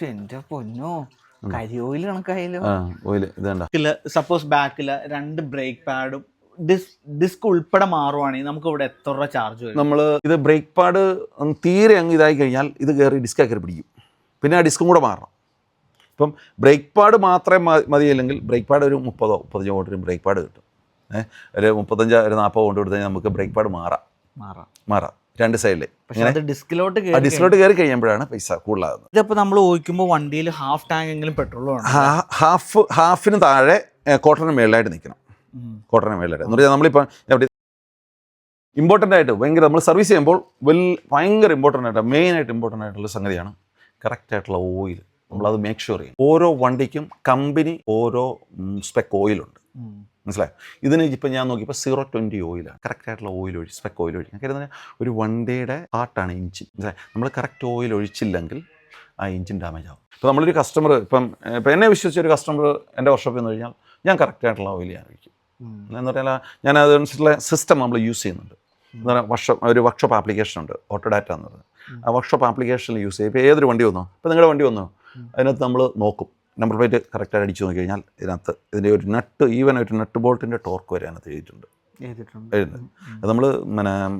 എന്റെ പൊന്നോ, കരിയോയിൽ കണക്കായാലോ. ഓയിൽ ഇതേണ്ട. സപ്പോസ് ബാക്കില് 2 ബ്രേക്ക് പാഡും ഡിസ്ക് ഉൾപ്പെടെ മാറുവാണെങ്കിൽ നമുക്ക് ഇവിടെ എത്ര രൂപ ചാർജ് വരും? നമ്മൾ ഇത് ബ്രേക്ക് പാഡ് തീരെ അങ്ങ് ഇതായി കഴിഞ്ഞാൽ ഇത് കയറി ഡിസ്ക് കയറി പിടിക്കും. പിന്നെ ആ ഡിസ്കും കൂടെ മാറണം. ഇപ്പം ബ്രേക്ക് പാഡ് മാത്രമേ മതിയില്ലെങ്കിൽ ബ്രേക്ക് പാഡ് ഒരു 30-35 കൊണ്ടൊരു ബ്രേക്ക് പാഡ് കിട്ടും. ഒരു 35-40 കൊണ്ട് കൊടുത്തു കഴിഞ്ഞാൽ നമുക്ക് ബ്രേക്ക് പാഡ് മാറാം 2 സൈഡിൽ. ഡിസ്കിലോട്ട് കയറി കഴിയുമ്പോഴാണ് പൈസ കൂടുതലാകുന്നത്. ഇതിപ്പോൾ നമ്മൾ ഓടിക്കുമ്പോൾ വണ്ടിയിൽ ഹാഫ് ടാങ്ക് എങ്കിലും പെട്രോൾ വേണം. ഹാഫിന് താഴെ ക്വാർട്ടറിന് മേളിലായിട്ട് നിൽക്കണം. ക്വാർട്ടറിന് മേളിലായിട്ട് എന്ന് പറഞ്ഞാൽ നമ്മളിപ്പോൾ ഇമ്പോർട്ടൻ്റ് ആയിട്ട് ഭയങ്കര നമ്മൾ സർവീസ് ചെയ്യുമ്പോൾ ഭയങ്കര മെയിനായിട്ട് ഇമ്പോർട്ടൻ്റ് ആയിട്ടുള്ള സംഗതിയാണ് കറക്റ്റായിട്ടുള്ള ഓയിൽ. നമ്മളത് മേക്ക് ഷുവർ ചെയ്യും. ഓരോ വണ്ടിക്കും കമ്പനി ഓരോ സ്പെക്ക് ഓയിലുണ്ട്, മനസ്സിലായോ? ഇതിന് ഇപ്പം ഞാൻ നോക്കിയപ്പോൾ 020 ഓയിലാണ്. കറക്റ്റായിട്ടുള്ള ഓയിൽ സ്പെക്ക് ഓയിൽ ഒഴിക്കും. കാര്യം ഒരു വണ്ടിയുടെ ഹാർട്ടാണ് എഞ്ചിൻ, മനസ്സിലായി? നമ്മൾ കറക്റ്റ് ഓയിൽ ഒഴിച്ചില്ലെങ്കിൽ ആ എഞ്ചിൻ ഡാമേജ് ആവും. ഇപ്പോൾ നമ്മളൊരു കസ്റ്റമർ ഇപ്പം എന്നെ വിശ്വസിച്ചൊരു കസ്റ്റമർ എൻ്റെ വർക്ക്ഷോപ്പിൽ നിന്ന് കഴിഞ്ഞാൽ ഞാൻ കറക്റ്റായിട്ടുള്ള ഓയിൽ ഞാൻ ഒഴിക്കും. എന്ന് പറഞ്ഞാൽ ഞാൻ അതനുസരിച്ചുള്ള സിസ്റ്റം നമ്മൾ യൂസ് ചെയ്യുന്നുണ്ട്. എന്ന് പറഞ്ഞാൽ ഒരു വർക്ക്ഷോപ്പ് ആപ്ലിക്കേഷൻ ഉണ്ട്, ഓട്ടോഡാറ്റ എന്നത്. ആ വർക്ക്ഷോപ്പ് ആപ്ലിക്കേഷനിൽ യൂസ് ചെയ്യും. ഇപ്പോൾ ഏതൊരു വണ്ടി വന്നോ, ഇപ്പോൾ നിങ്ങളുടെ വണ്ടി വന്നോ, അതിനകത്ത് നമ്മൾ നോക്കും, നമ്പർ പ്ലേറ്റ് കറക്റ്റായിട്ട് അടിച്ചു നോക്കി കഴിഞ്ഞാൽ ഇതിനകത്ത് ഇതിൻ്റെ ഒരു ഒരു നട്ട് ബോൾട്ടിൻ്റെ ടോർക്ക് വരെ അതിനകത്ത് എഴുതിയിട്ടുണ്ട്. അത് നമ്മൾ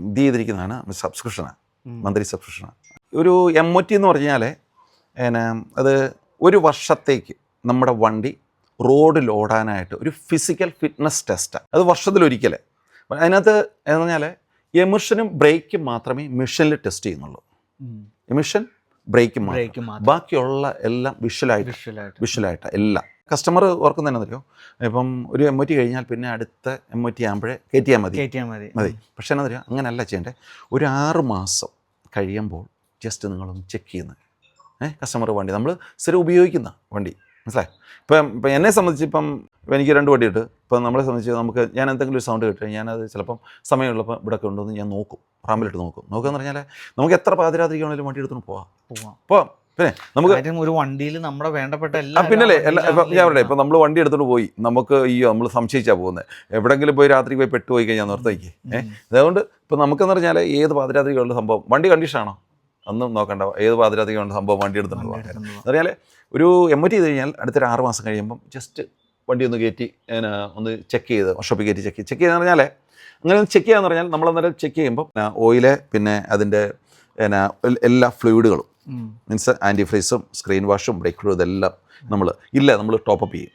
ഇത് ചെയ്തിരിക്കുന്നതാണ്, സബ്സ്ക്രിപ്ഷനാണ്, മന്ത്ലി സബ്സ്ക്രിപ്ഷനാണ്. ഒരു MOT എന്ന് പറഞ്ഞാൽ അത് ഒരു വർഷത്തേക്ക് നമ്മുടെ വണ്ടി റോഡിൽ ഓടാനായിട്ട് ഒരു ഫിസിക്കൽ ഫിറ്റ്നസ് ടെസ്റ്റാണ്. അത് വർഷത്തിലൊരിക്കലേ. അതിനകത്ത് എന്ന് പറഞ്ഞാൽ എമിഷനും ബ്രേക്കും മാത്രമേ മിഷനിൽ ടെസ്റ്റ് ചെയ്യുന്നുള്ളൂ. എമിഷൻ ബ്രേക്കും ബാക്കിയുള്ള എല്ലാം വിഷ്വലായിട്ട് എല്ലാം. കസ്റ്റമർ ഓർക്കുന്നതന്നെ അറിയോ, ഇപ്പം ഒരു MOT കഴിഞ്ഞാൽ പിന്നെ അടുത്ത MOT ആകുമ്പോഴേ കയറ്റിയാൽ മതി. പക്ഷേ എന്നറിയാം, അങ്ങനെയല്ല ചെയ്യേണ്ടത്. ഒരു 6 മാസം കഴിയുമ്പോൾ ജസ്റ്റ് നിങ്ങളൊന്ന് ചെക്ക് ചെയ്യുന്നത്. കസ്റ്റമർ വണ്ടി നമ്മൾ സ്ഥിരം ഉപയോഗിക്കുന്ന വണ്ടി, മനസ്സിലായി? ഇപ്പം എന്നെ സംബന്ധിച്ച് ഇപ്പം എനിക്ക് 2 വണ്ടിയുണ്ട്. ഇപ്പം നമ്മളെ സംബന്ധിച്ച് ഞാൻ എന്തെങ്കിലും ഒരു സൗണ്ട് കേട്ടാൽ ഞാനത് ചിലപ്പം സമയമുള്ളപ്പോൾ ഇവിടെ കൊണ്ടുവന്ന് ഞാൻ നോക്കും, റാമ്പിലിട്ട് നോക്കുകയെന്ന് പറഞ്ഞാൽ നമുക്ക് എത്ര പാതിരാത്രിക്ക് വേണമെങ്കിലും വണ്ടി എടുത്തുകൊണ്ട് പോവാം. പിന്നെ നമുക്ക് ഒരു വണ്ടിയിൽ നമ്മുടെ വേണ്ടപ്പെട്ട പിന്നല്ലേ ഞാൻ പറയട്ടെ, ഇപ്പം നമ്മൾ വണ്ടി എടുത്തുകൊണ്ട് പോയി, നമുക്ക് നമ്മൾ സംശയിച്ചാൽ പോകുന്നത്. എവിടെയെങ്കിലും പോയി രാത്രി പോയി പെട്ടുപോയി കഴിഞ്ഞാൽ നിർത്തേക്ക്. അതുകൊണ്ട് ഇപ്പം നമുക്കെന്ന് പറഞ്ഞാൽ ഏത് പാതിരാത്രിക്കുള്ള സംഭവം, വണ്ടി കണ്ടീഷനാണോ ഒന്നും നോക്കണ്ട, ഏത് പാതിരാത്രിക്കുള്ള സംഭവം വണ്ടി എടുത്തുകൊണ്ട് പോകാൻ. എന്ന് പറഞ്ഞാൽ ഒരു MOT ചെയ്ത് കഴിഞ്ഞാൽ അടുത്തൊരു 6 മാസം കഴിയുമ്പം ജസ്റ്റ് വണ്ടി ഒന്ന് കയറ്റി ഒന്ന് ചെക്ക് ചെയ്ത് വർക്ക്ഷോപ്പിൽ കയറ്റി ചെക്ക് ചെയ്തെന്ന് പറഞ്ഞാൽ, അങ്ങനെ ഒന്ന് ചെക്ക് ചെയ്യാന്ന് പറഞ്ഞാൽ നമ്മളന്നേരം ചെക്ക് ചെയ്യുമ്പോൾ ഓയില്, പിന്നെ അതിൻ്റെ എല്ലാ ഫ്ലൂയിഡുകളും, മീൻസ് ആൻറ്റിഫ്രീസും സ്ക്രീൻ വാഷും ബ്രേക്ക് ഫ്ലൂ ഇതെല്ലാം നമ്മൾ ടോപ്പപ്പ് ചെയ്യും.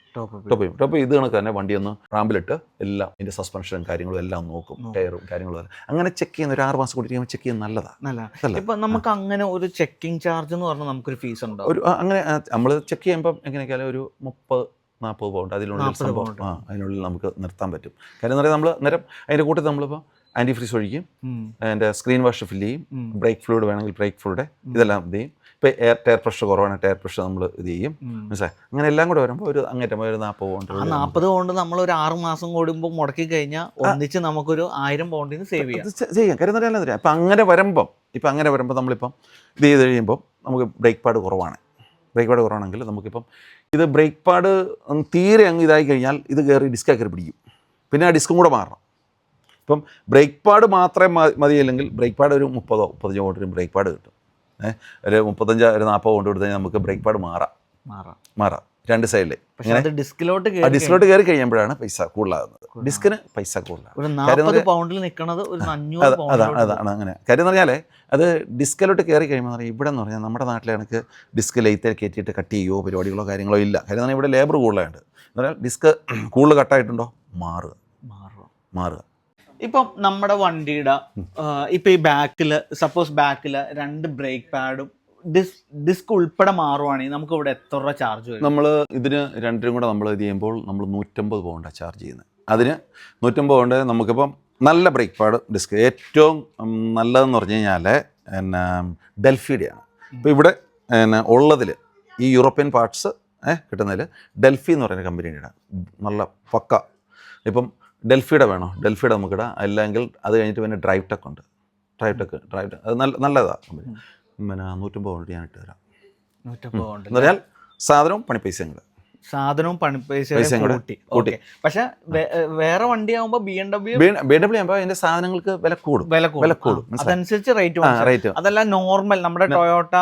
ഇത് കണക്ക് തന്നെ വണ്ടി ഒന്ന് റാമ്പിലിട്ട് എല്ലാം ഇതിൻ്റെ സസ്പെൻഷനും കാര്യങ്ങളും എല്ലാം നോക്കും, ടയറും കാര്യങ്ങളും. അങ്ങനെ ചെക്ക് ചെയ്യുന്ന ഒരു 6 മാസം കൂടി ചെക്ക് ചെയ്യുന്നത് നല്ലതാണ്. ഇപ്പം നമുക്ക് അങ്ങനെ ഒരു ചെക്കിംഗ് ചാർജ് എന്ന് പറഞ്ഞാൽ നമുക്കൊരു ഫീസ് ഉണ്ടോ? അങ്ങനെ നമ്മൾ ചെക്ക് ചെയ്യുമ്പം എങ്ങനെയൊക്കെയാലും ഒരു 30-40 പൗണ്ട് അതിനുള്ളിൽ നമുക്ക് നിർത്താൻ പറ്റും. കാര്യം എന്ന് പറഞ്ഞാൽ നമ്മൾ അതിൻ്റെ കൂട്ടത്തിൽ നമ്മളിപ്പോൾ ആൻറ്റിഫ്രീസ് ഒഴിക്കും, അതിൻ്റെ സ്ക്രീൻ വാഷ് ഫില്ല് ചെയ്യും, ബ്രേക്ക് ഫ്ലൂയിഡ് വേണമെങ്കിൽ ബ്രേക്ക് ഫ്ലൂയിഡ് ഇതെല്ലാം ഇത് ചെയ്യും. ഇപ്പോൾ ടയർ പ്രഷർ കുറവാണ്, ടയർ പ്രഷർ നമ്മൾ ഇത് ചെയ്യും, മനസ്സിലായി? അങ്ങനെ എല്ലാം കൂടെ വരുമ്പോൾ ഒരു അങ്ങേറ്റം ഒരു 40 പൗണ്ട് നമ്മൾ ഒരു 6 മാസം കൂടുമ്പോൾ മുടക്കി കഴിഞ്ഞാൽ ഒന്നിച്ച് നമുക്കൊരു 1000 പൗണ്ടിന് സേവ് ചെയ്യാം. കാര്യം എന്ന് പറഞ്ഞാൽ ഇപ്പം അങ്ങനെ വരുമ്പോൾ നമ്മളിപ്പം ഇത് ചെയ്ത് കഴിയുമ്പോൾ നമുക്ക് ബ്രേക്ക് പാഡ് കുറവാണെങ്കിൽ നമുക്കിപ്പം ഇത് ബ്രേക്ക് പാഡ് തീരെ അങ്ങ് ഇതായി കഴിഞ്ഞാൽ ഇത് കയറി ഡിസ്ക് കയറി പിടിക്കും. പിന്നെ ആ ഡിസ്കും കൂടെ മാറണം. ഇപ്പം ബ്രേക്ക് പാഡ് മാത്രമേ മതിയില്ലെങ്കിൽ ബ്രേക്ക് പാഡ് ഒരു 30-35 കൊണ്ടൊരു ബ്രേക്ക് പാഡ് കിട്ടും. ഒരു 35-40 കൊണ്ട് കൊടുത്തു കഴിഞ്ഞാൽ നമുക്ക് ബ്രേക്ക് പാഡ് മാറാം 2 സൈഡിൽ. ഡിസ്കിലോട്ട് കയറി കഴിയുമ്പോഴാണ് പൈസ കൂടുതലാകുന്നത്. ഡിസ്കിന് പൈസ കൂടുതലാണ്. അതാണ് അങ്ങനെ. കാര്യം എന്ന് പറഞ്ഞാൽ അത് ഡിസ്കിലോട്ട് കയറി കഴിയുമ്പോൾ ഇവിടെ എന്ന് പറഞ്ഞാൽ നമ്മുടെ നാട്ടിലെ കണക്ക് ഡിസ്ക് ലൈറ്റ് കയറ്റിയിട്ട് കട്ട് ചെയ്യുകയോ പരിപാടികളോ കാര്യങ്ങളോ ഇല്ല. കാര്യം എന്ന് പറഞ്ഞാൽ ഇവിടെ ലേബർ കൂടുതലായിട്ട്. എന്ന് പറഞ്ഞാൽ ഡിസ്ക് കൂടുതൽ കട്ടായിട്ടുണ്ടോ മാറുക. ഇപ്പം നമ്മുടെ വണ്ടിയുടെ ഇപ്പം ഈ സപ്പോസ് ബാക്കില് 2 ബ്രേക്ക് പാഡും ഡിസ്ക് ഉൾപ്പെടെ മാറുവാണെങ്കിൽ നമുക്ക് ഇവിടെ എത്ര രൂപ ചാർജ് വരും? നമ്മൾ ഇതിന് 2നും കൂടെ നമ്മൾ ഇത് ചെയ്യുമ്പോൾ നമ്മൾ 150 പൗണ്ടാണ് ചാർജ് ചെയ്യുന്നത്. അതിന് 150 പൗണ്ട് നമുക്കിപ്പം നല്ല ബ്രേക്ക് പാഡ് ഡിസ്ക് ഏറ്റവും നല്ലതെന്ന് പറഞ്ഞു കഴിഞ്ഞാൽ ഡെൽഫിയുടെയാണ്. ഇപ്പോൾ ഇവിടെ ഉള്ളതിൽ ഈ യൂറോപ്യൻ പാർട്സ് കിട്ടുന്നതിൽ ഡെൽഫി എന്ന് പറയുന്ന കമ്പനിയുടെ നല്ല പക്ക. ഇപ്പം ഡെൽഫിയുടെ വേണോ, ഡെൽഫിയുടെ നമുക്കിടാം. അല്ലെങ്കിൽ അത് കഴിഞ്ഞിട്ട് പിന്നെ ഡ്രൈവ് ടെക് ഉണ്ട്. ഡ്രൈവ് ടെക് അത് നല്ലതാണ് കമ്പനി. 150 പൗണ്ട് ഞാൻ ഇട്ട് തരാം എന്ന് പറഞ്ഞാൽ സാധനവും പണിപ്പൈസയും കൂടെ. സാധനവും പൈസയും കൂടെ കൂട്ടി. ഓക്കെ. പക്ഷെ വേറെ വണ്ടി ആകുമ്പോ BMW ആകുമ്പോൾ അതിന്റെ സാധനങ്ങൾക്ക് വില കൂടും. അതനുസരിച്ച് റേറ്റ്. അതല്ല നോർമൽ നമ്മുടെ ടൊയോട്ട,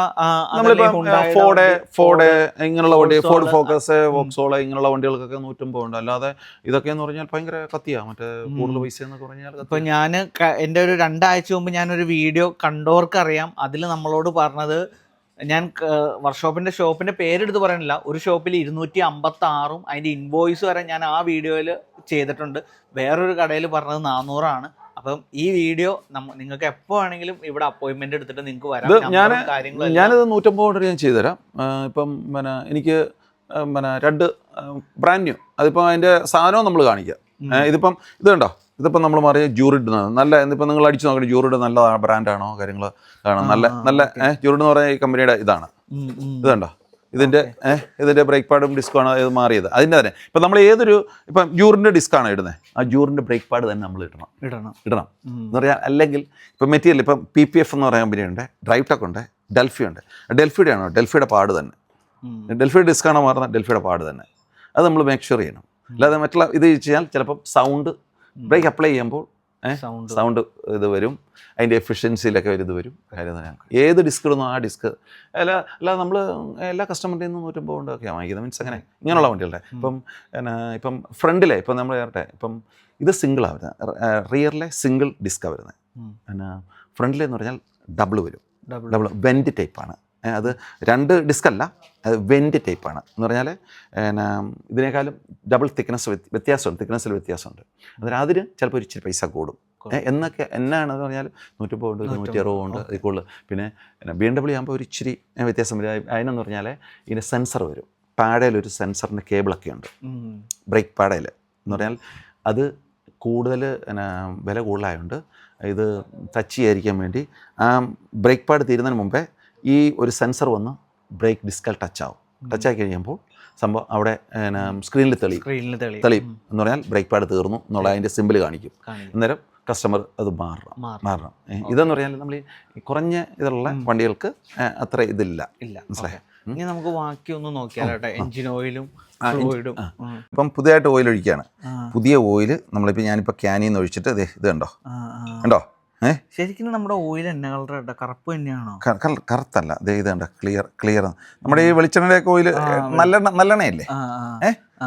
ഫോർഡ് ഇങ്ങനെയുള്ള വണ്ടി, ഫോർഡ് ഫോക്കസ്, വോക്സോള ഇങ്ങനെയുള്ള വണ്ടികൾക്കൊക്കെ 150 ഉണ്ട്. അല്ലാതെ ഇതൊക്കെ എന്ന് പറഞ്ഞാൽ ഭയങ്കര കത്തിയാ, മറ്റേ കൂടുതൽ പൈസ എന്നൊക്കെ പറഞ്ഞാൽ. ഇപ്പൊ ഞാൻ എൻ്റെ ഒരു 2 ആഴ്ച മുമ്പ് ഞാനൊരു വീഡിയോ കണ്ടവർക്ക് അറിയാം. അതിൽ നമ്മളോട് പറഞ്ഞത്, ഞാൻ ഷോപ്പിന്റെ പേരെടുത്ത് പറയാനില്ല, ഒരു ഷോപ്പിൽ 256 അതിന്റെ ഇൻവോയ്സ് വരെ ഞാൻ ആ വീഡിയോയിൽ ചെയ്തിട്ടുണ്ട്. വേറൊരു കടയിൽ പറഞ്ഞത് 400. അപ്പം ഈ വീഡിയോ നിങ്ങൾക്ക് എപ്പോ ആണെങ്കിലും ഇവിടെ അപ്പോയിന്റ്മെന്റ് എടുത്തിട്ട് നിങ്ങൾക്ക് വരാം. ഞാനിത് 150 ഞാൻ ചെയ്തുതരാം. ഇപ്പം പിന്നെ എനിക്ക് പിന്നെ 2 ബ്രാൻഡ് ന്യൂ, അതിപ്പോൾ അതിന്റെ സാധനവും നമ്മൾ കാണിക്കാം. ഇതിപ്പം ഇത് കണ്ടോ, ഇതിപ്പോൾ നമ്മൾ മാറിയ ജൂറിഡ് നല്ല, ഇതിപ്പോൾ നിങ്ങൾ അടിച്ചു നോക്കണേ, ജൂറിഡ് നല്ല ബ്രാൻഡാണോ കാര്യങ്ങൾ കാണാം. നല്ല ജൂറിഡ് എന്ന് പറഞ്ഞ ഈ കമ്പനിയുടെ ഇതാണ്. ഇത് കണ്ടോ, ഇതിന്റെ ബ്രേക്ക് പാഡും ഡിസ്കാണ് ഇത് മാറിയത്. അതിന്റെ തന്നെ ഇപ്പം നമ്മൾ ഇപ്പം ജൂറിന്റെ ഡിസ്കാണ് ഇടുന്നത്, ആ ജൂറിന്റെ ബ്രേക്ക് പാഡ് തന്നെ നമ്മൾ ഇടണം എന്ന് പറയാം. അല്ലെങ്കിൽ ഇപ്പം മെറ്റീരിയൽ, ഇപ്പം PPF എന്ന് പറയുന്ന കമ്പനിയുണ്ട്, ഡ്രൈവ് ടെക് ഉണ്ട്, ഡെൽഫി ഉണ്ട്. ഡെൽഫിയുടെ ആണോ, ഡെൽഫിയുടെ പാഡ് തന്നെ, ഡെൽഫിയുടെ ഡിസ്കാണോ മാറുന്നത്, ഡെൽഫിയുടെ പാഡ് തന്നെ. അത് നമ്മൾ മേക്ക് ഷുവർ ചെയ്യണം. അല്ലാതെ മറ്റുള്ള ഇത് ചെയ്യാൻ ചിലപ്പം സൗണ്ട് ബ്രേക്ക് അപ്ലൈ ചെയ്യുമ്പോൾ സൗണ്ട് ഇത് വരും, അതിൻ്റെ എഫിഷ്യൻസിയിലൊക്കെ ഇത് വരും. കാര്യം തന്നെ ഏത് ഡിസ്ക് ഇടുന്നോ ആ ഡിസ്ക് അല്ലാതെ നമ്മൾ എല്ലാ കസ്റ്റമറിൻ്റെ നിന്ന് 150 ഒക്കെയാണ് വാങ്ങിക്കുന്നത്. മീൻസ് അങ്ങനെ ഇങ്ങനെയുള്ള വണ്ടികളുടെ ഇപ്പം ഫ്രണ്ടിലെ ഇപ്പം നമ്മൾ കയറട്ടെ, ഇപ്പം ഇത് സിംഗിളാണ് വരുന്നത്, റിയറിലെ സിംഗിൾ ഡിസ്കാണ് വരുന്നത്. പിന്നെ ഫ്രണ്ടിലെന്ന് പറഞ്ഞാൽ ഡബിൾ വരും. ഡബിൾ വെൻറ്റ് ടൈപ്പാണ്. അത് 2 ഡിസ്ക് അല്ല, അത് വെൻറ്റ് ടൈപ്പാണ്. എന്ന് പറഞ്ഞാൽ ഇതിനേക്കാളും ഡബിൾ വ്യത്യാസമുണ്ട്, തിക്നെസ്സിൽ വ്യത്യാസമുണ്ട്. അതിന് ചിലപ്പോൾ ഒരു ഇച്ചിരി പൈസ കൂടും എന്നൊക്കെ. എന്നാണെന്ന് പറഞ്ഞാൽ 150 160 അതിൽ കൂടുതൽ. പിന്നെ BMW ആകുമ്പോൾ ഒരു ഇച്ചിരി വ്യത്യാസം വരും. അതിനെന്ന് പറഞ്ഞാൽ ഇതിന് സെൻസർ വരും, പാഡയിലൊരു സെൻസറിൻ്റെ കേബിളൊക്കെ ഉണ്ട് ബ്രേക്ക് പാഡയിൽ. എന്ന് പറഞ്ഞാൽ അത് കൂടുതൽ വില കൂടുതലായതുകൊണ്ട് ഇത് ടച്ച് ചെയ്യാതിരിക്കാൻ വേണ്ടി ആ ബ്രേക്ക് പാഡ് തീരുന്നതിന് മുമ്പേ ഈ ഒരു സെൻസർ വന്ന് ബ്രേക്ക് ഡിസ്കൽ ടച്ചായി കഴിയുമ്പോൾ സംഭവം അവിടെ സ്ക്രീനിൽ തെളിയും എന്ന് പറഞ്ഞാൽ ബ്രേക്ക് പാഡ് തീർന്നു എന്നുള്ള അതിൻ്റെ സിമ്പിൾ കാണിക്കും. അന്നേരം കസ്റ്റമർ അത് മാറണം. ഇതെന്ന് പറഞ്ഞാൽ നമ്മൾ ഈ കുറഞ്ഞ ഇതിലുള്ള വണ്ടികൾക്ക് അത്ര ഇതില്ല. മനസ്സിലായോ? ഇനി നമുക്ക് ബാക്കി ഒന്ന് നോക്കിയാലോ, എഞ്ചിൻ ഓയിലും. ഇപ്പം പുതിയതായിട്ട് ഓയിൽ ഒഴിക്കുകയാണ്. പുതിയ ഓയിൽ നമ്മളിപ്പോൾ ഞാനിപ്പോൾ ക്യാനിൽ നിന്ന് ഒഴിച്ചിട്ട് ഇത് കണ്ടോ ശരിക്കും നമ്മുടെ ഓയിൽ എണ്ണ കളർ കറുപ്പ് തന്നെയാണോ? കറുത്തല്ല, ഇത് കണ്ട ക്ലിയർ. നമ്മുടെ ഈ വെളിച്ചെണ്ണയുടെയൊക്കെ ഓയിൽ നല്ലെണ്ണയല്ലേ,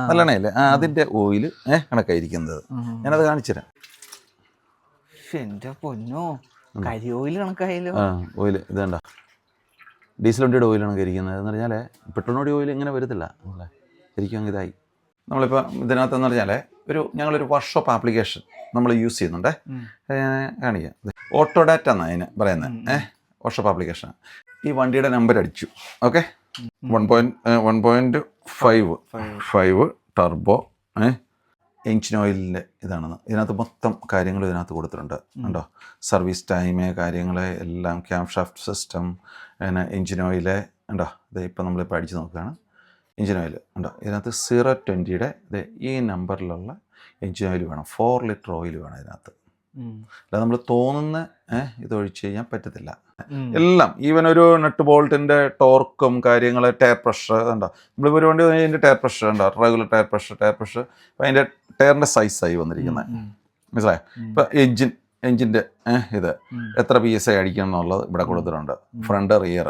നല്ലെണ്ണയല്ലേ, അതിന്റെ ഓയിൽ കണക്കായിരിക്കുന്നത്. ഞാനത് കാണിച്ചുതരാം. എന്റെ പൊന്നോ, കരി ഓയിൽ കണക്കായാലോ. ഓയിൽ ഇത് കണ്ട, ഡീസൽ വണ്ടിയുടെ ഓയിൽ കണക്കായിരിക്കുന്നത്. എന്ന് പറഞ്ഞാൽ പെട്രോളിൻ്റെ ഓയിൽ ഇങ്ങനെ വരത്തില്ല, ശരിക്കും ഇതായി. നമ്മളിപ്പോൾ ഇതിനകത്തെന്ന് പറഞ്ഞാൽ ഞങ്ങളൊരു വർക്ക്ഷോപ്പ് ആപ്ലിക്കേഷൻ നമ്മൾ യൂസ് ചെയ്യുന്നുണ്ട്. കാണിക്കാം, ഓട്ടോഡാറ്റ എന്നാണ് അതിന് പറയുന്നത്. Workshop application. ഈ വണ്ടിയുടെ നമ്പർ അടിച്ചു. ഓക്കെ, 1.5 ടർബോ എഞ്ചിൻ ഓയിലിൻ്റെ ഇതാണെന്ന്. ഇതിനകത്ത് മൊത്തം കാര്യങ്ങൾ ഇതിനകത്ത് കൊടുത്തിട്ടുണ്ട്. കണ്ടോ, സർവീസ് ടൈം കാര്യങ്ങൾ എല്ലാം, cam shaft system, engine oil ഉണ്ടോ. ഇത് ഇപ്പം നമ്മളിപ്പോൾ അടിച്ച് നോക്കുകയാണ്. എഞ്ചിൻ ഓയിൽ ഉണ്ടോ, ഇതിനകത്ത് 020യുടെ ഈ നമ്പറിലുള്ള എഞ്ചിൻ ഓയിൽ വേണം. 4 ലിറ്റർ ഓയിൽ വേണം ഇതിനകത്ത്. അല്ല നമ്മൾ തോന്നുന്ന ഇത് ഒഴിച്ച് കഴിഞ്ഞാൽ പറ്റത്തില്ല. എല്ലാം ഈവൻ ഒരു നട്ട് ബോൾട്ടിൻ്റെ ടോർക്കും കാര്യങ്ങൾ, ടയർ പ്രഷർ ഉണ്ടോ. നമ്മളിപ്പോൾ ഒരു വണ്ടി അതിൻ്റെ ടയർ പ്രഷർ ഉണ്ടോ, റെഗുലർ ടയർ പ്രഷർ അപ്പം അതിൻ്റെ ടയറിൻ്റെ സൈസായി വന്നിരിക്കുന്നത്. മനസ്സിലായോ? ഇപ്പം എഞ്ചിൻ്റെ ഇത് എത്ര PSI അടിക്കണം എന്നുള്ളത് ഇവിടെ കൊടുത്തിട്ടുണ്ട്. ഫ്രണ്ട് റിയർ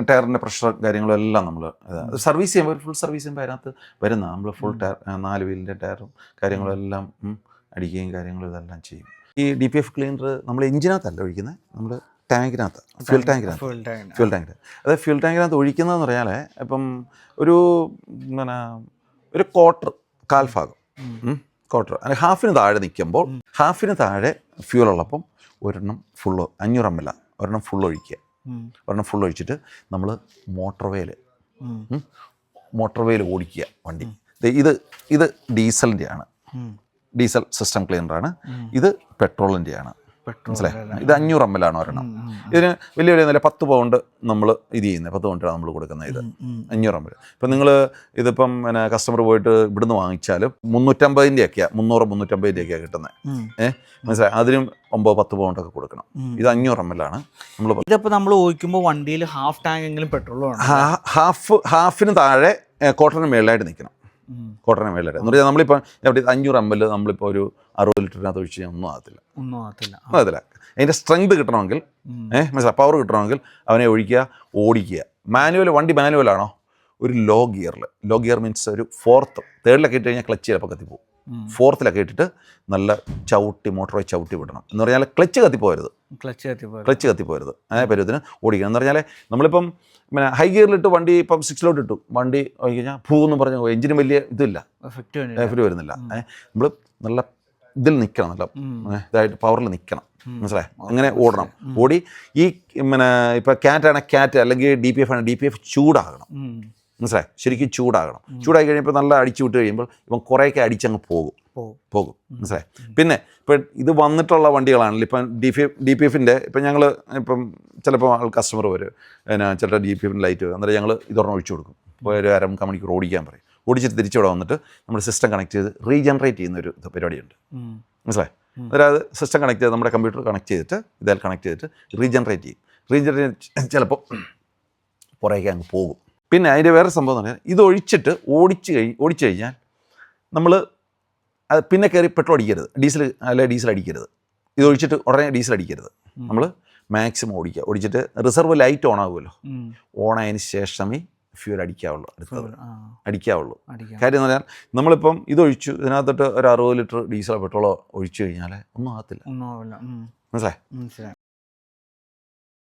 ടയറിന്റെ പ്രഷർ കാര്യങ്ങളും എല്ലാം നമ്മൾ സർവീസ് ചെയ്യുമ്പോൾ ഫുൾ സർവീസ് ചെയ്യുമ്പോൾ അതിനകത്ത് വരുന്ന നമ്മൾ ഫുൾ ടയർ 4 വീലിൻ്റെ ടയറും കാര്യങ്ങളും എല്ലാം അടിക്കുകയും കാര്യങ്ങളും ഇതെല്ലാം ചെയ്യും. ഈ DPF ക്ലീനർ നമ്മൾ എഞ്ചിനകത്തല്ല ഒഴിക്കുന്നത്, നമ്മൾ ടാങ്കിനകത്ത്, ഫ്യൂൽ ടാങ്കിനകത്ത്. അതായത് ഫ്യൂൽ ടാങ്കിനകത്ത് ഒഴിക്കുന്നതെന്ന് പറഞ്ഞാൽ ഇപ്പം ഒരു കാൽഭാഗം ക്വാർട്ടർ അല്ലെങ്കിൽ ഹാഫിന് താഴെ നിൽക്കുമ്പോൾ, ഹാഫിന് താഴെ ഫ്യൂൽ ഉള്ളപ്പം ഒരെണ്ണം ഫുള്ള് 500 ml ഒരെണ്ണം ഫുൾ ഒഴിക്കുക. ഒരെണ്ണം ഫുൾ ഒഴിച്ചിട്ട് നമ്മൾ മോട്ടോർ വെയിൽ ഓടിക്കുക വണ്ടി. ഇത് ഡീസലിൻ്റെ ആണ്, ഡീസൽ സിസ്റ്റം ക്ലീനറാണ്. ഇത് പെട്രോളിൻ്റെ ആണ്. മനസ്സിലായി. ഇത് 500 ml ആണ് ഒരെണ്ണം. ഇതിന് വലിയ വലിയ നില 10 പൗണ്ട് നമ്മൾ ഇത് ചെയ്യുന്നത്, 10 പൗണ്ടാണ് നമ്മൾ കൊടുക്കുന്നത്. ഇത് 500 ml. ഇപ്പം നിങ്ങൾ ഇതിപ്പം പിന്നെ കസ്റ്റമർ പോയിട്ട് ഇവിടുന്ന് വാങ്ങിച്ചാലും 350 ഒക്കെയാണ്, 300-350 ഒക്കെയാണ് കിട്ടുന്നത്. മനസ്സിലായി. അതിനും 9-10 പൗണ്ടൊക്കെ കൊടുക്കണം. ഇത് 500 ml ആണ്. ഇതിപ്പോൾ നമ്മൾ ഒഴിക്കുമ്പോൾ വണ്ടിയിൽ ഹാഫ് ടാങ്ക് എങ്കിലും പെട്രോൾ വേണം. ഹാഫിന് താഴെ കോട്ടറിന് മേളിലായിട്ട് നിൽക്കണം. കോട്ടറിന് മേളിലായിട്ട് എന്ന് പറഞ്ഞാൽ നമ്മളിപ്പോൾ 500 ml നമ്മളിപ്പോൾ ഒരു 60 ലിറ്ററിനകത്ത് ഒഴിച്ച് കഴിഞ്ഞാൽ ഒന്നും ആകത്തില്ല. അതിൻ്റെ സ്ട്രെങ്ത് കിട്ടണമെങ്കിൽ മനസ്സിലായി, പവർ കിട്ടണമെങ്കിൽ അവനെ ഒഴിക്കുക, ഓടിക്കുക. വണ്ടി മാനുവലാണോ, ഒരു ലോ ഗിയർ മീൻസ് ഒരു 4th 3rd ഇട്ട് കഴിഞ്ഞാൽ ക്ലച്ച് ചിലപ്പോൾ കത്തിപ്പോവും. 4th ഇട്ടിട്ട് നല്ല മോട്ടോറെ ചവിട്ടി വിടണം. എന്ന് പറഞ്ഞാൽ ക്ലച്ച് കത്തിപ്പോരുത്. പരുവത്തിന് ഓടിക്കണം. എന്ന് പറഞ്ഞാൽ നമ്മളിപ്പം പിന്നെ ഹൈ ഗിയറിലിട്ട് വണ്ടി ഇപ്പം 6 ഇട്ടു, വണ്ടി ഓടി കഴിഞ്ഞാൽ പൂവെന്ന് പറഞ്ഞ എഞ്ചിനും വലിയ ഇതില്ല, എഫക്റ്റ് വരുന്നില്ല. നമ്മൾ നല്ല ഇതിൽ നിൽക്കണം, നല്ല ഇതായിട്ട് പവറിൽ നിൽക്കണം. മനസ്സിലായി. അങ്ങനെ ഓടണം. ഓടി ഈ പിന്നെ ഇപ്പം ക്യാറ്റ് അല്ലെങ്കിൽ DPF ആണ്, DPF ചൂടാകണം. മനസ്സിലായി. ശരിക്കും ചൂടാകണം. ചൂടായി കഴിയുമ്പോൾ നല്ല അടിച്ചു വിട്ട് കഴിയുമ്പോൾ ഇപ്പം കുറേയൊക്കെ അടിച്ചങ്ങ് പോകും. മനസ്സിലായി. പിന്നെ ഇപ്പം ഇത് വന്നിട്ടുള്ള വണ്ടികളാണല്ലോ ഇപ്പം DPFൻ്റെ ഇപ്പം ഞങ്ങൾ ഇപ്പം ചിലപ്പോൾ കസ്റ്റമർ വരും, ചില DPFൻ്റെ ലൈറ്റ് വരും, അന്നേരം ഞങ്ങൾ ഇതൊരെണ്ണം ഒഴിച്ചു കൊടുക്കും. ഇപ്പോൾ ഒരു 1/2 മണിക്കൂർ ഓടിക്കാൻ പറയും. ഓടിച്ചിട്ട് തിരിച്ചിവിടെ വന്നിട്ട് നമ്മൾ സിസ്റ്റം കണക്ട് ചെയ്ത് റീജനറേറ്റ് ചെയ്യുന്നൊരു പരിപാടിയുണ്ട്. മനസ്സിലായി. അന്നേരം അത് സിസ്റ്റം കണക്ട് ചെയ്ത് നമ്മുടെ കമ്പ്യൂട്ടർ കണക്ട് ചെയ്തിട്ട് ഇതാൽ കണക്ട് ചെയ്തിട്ട് റീജനറേറ്റ് ചെയ്യും. ചിലപ്പോൾ പുറകേക്ക് അങ്ങ് പോകും. പിന്നെ അതിൻ്റെ വേറെ സംഭവം എന്ന് പറഞ്ഞാൽ ഇത് ഒഴിച്ചിട്ട് ഓടിച്ചു കഴിഞ്ഞാൽ നമ്മൾ അത് പിന്നെ കയറി പെട്രോൾ അടിക്കരുത്, ഡീസൽ അടിക്കരുത്. ഇത് ഒഴിച്ചിട്ട് ഉടനെ ഡീസൽ അടിക്കരുത്. നമ്മൾ മാക്സിമം ഓടിച്ചിട്ട് റിസർവ് ലൈറ്റ് ഓൺ ആകുമല്ലോ, ഓണായതിന് ശേഷമേ ഫ്യൂൽ അടിക്കാവുള്ളൂ. കാര്യം എന്ന് പറഞ്ഞാൽ നമ്മളിപ്പം ഇതൊഴിച്ചു, ഇതിനകത്തോട്ട് ഒരു 60 ലിറ്റർ ഡീസലോ പെട്രോളോ ഒഴിച്ചു കഴിഞ്ഞാൽ ഒന്നും ആകത്തില്ല. മനസ്സിലായി.